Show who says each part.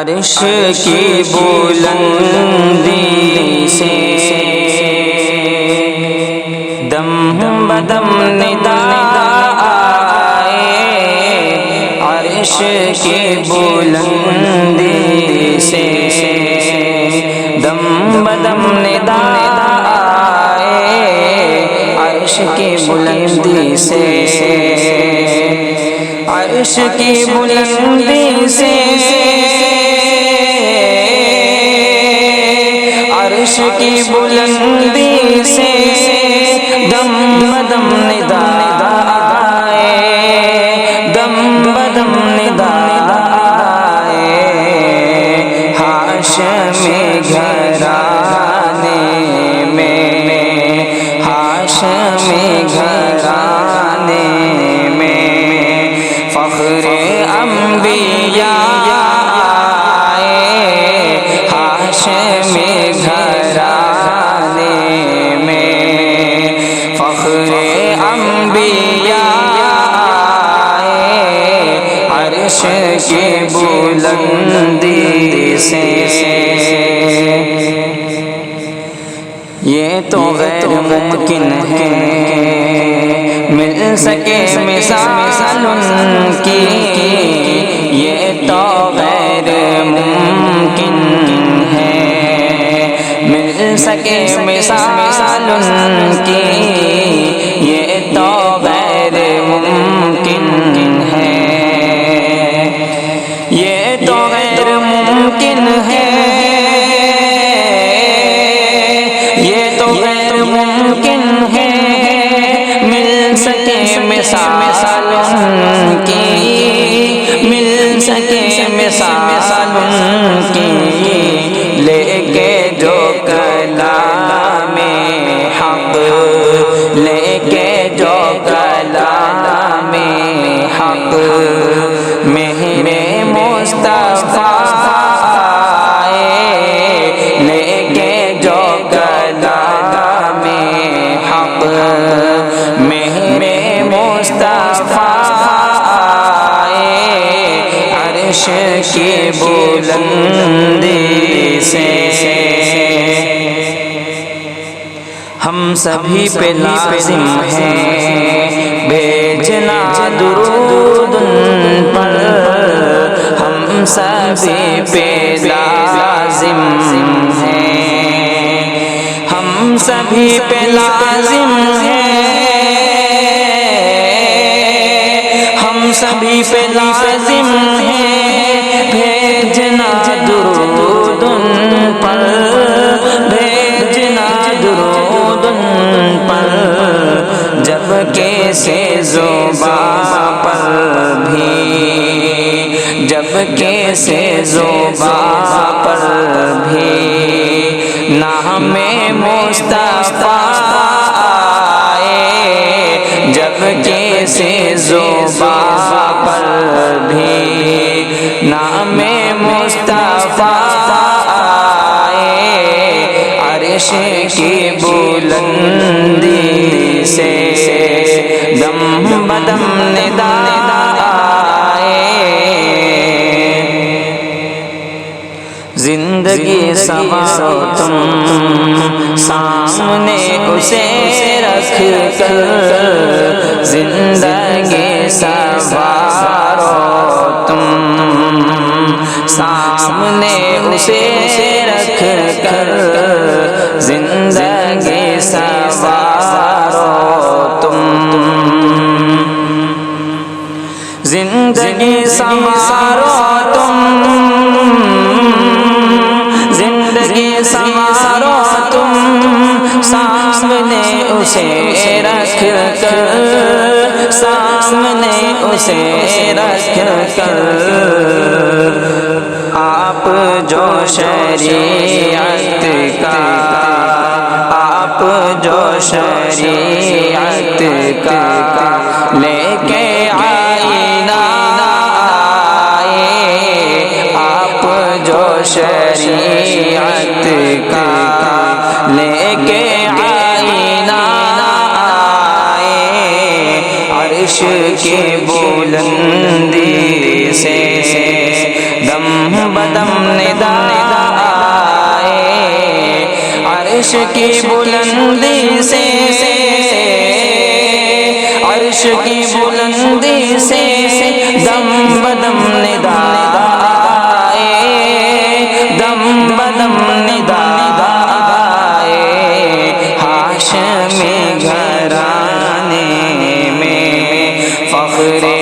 Speaker 1: عرش کی بلندی سے دم بدم ندا آئے، عرش کی بلندی سے دم بدم ندا آئے، عرش کی بلندی سے، عرش کی بلندی سے، عرش کی بلندی سے دم بدم ندا آئے، دم بدم ندا آئے، ہاشمی گھرانے میں، ہاشمی گھرانے میں فخر انبیاء آئے، ہاشمی گھرانے میں فخر انبیاء آئے، عرش کی بلندی سے۔ یہ تو غیر ممکن ہے مل سکے مثال ان کی، یہ تو غیر ممکن ہے مل سکے مثال ان کی، یہ تو غیر ممکن ہے، یہ تو غیر ممکن ہے، یہ تو غیر ممکن ہے مل سکے مثال ان کی، مل سکے مثال ان کی، لے کے جو کلام حق، لے کے جو کلام حق، مہر مصطفیٰ آئے، لے کے جو کلام حق، مہر مصطفیٰ آئے، عرش کی بلندی سے۔ ہم سبھی پہ لازم ہے بھیجنا درود ان پر، ہم سبھی پہ لازم ہے، ہم سبھی پہ لازم ہے، ہم سبھی پہ لازم ہے بھیجنا درود ان پر، بھیجنا درود ان پر، جب کیسے زباں پر بھی، جب کیسے زباں پر بھی نام مصطفیٰ آئے، جب کیسے زباں پر بھی نام مصطفیٰ آئے، عرش کی بلندی سے دم بدم ندا آئے، زندگی سنوارو تم سامنے اسے رکھ کر، زندگی سنوارو تم سامنے اسے رکھ کر، زندگی سنوارو تم، زندگی سنوارو تم، زندگی سنوارو تم سامنے اسے رکھ کر، سامنے اسے رکھ کر، آپ جو شریعت کا، آپ جو شریعت کا لے کے آئینہ آئے، آپ جو شریعت کا لے کے آئینہ آئے، عرش کی بلندی سے دم بدم ندا آئے، عرش کی بلندی سے، عرش کی بلندی سے دم بدم ندا آئے، دم بدم ندا آئے، ہاشمی گھرانے میں فخر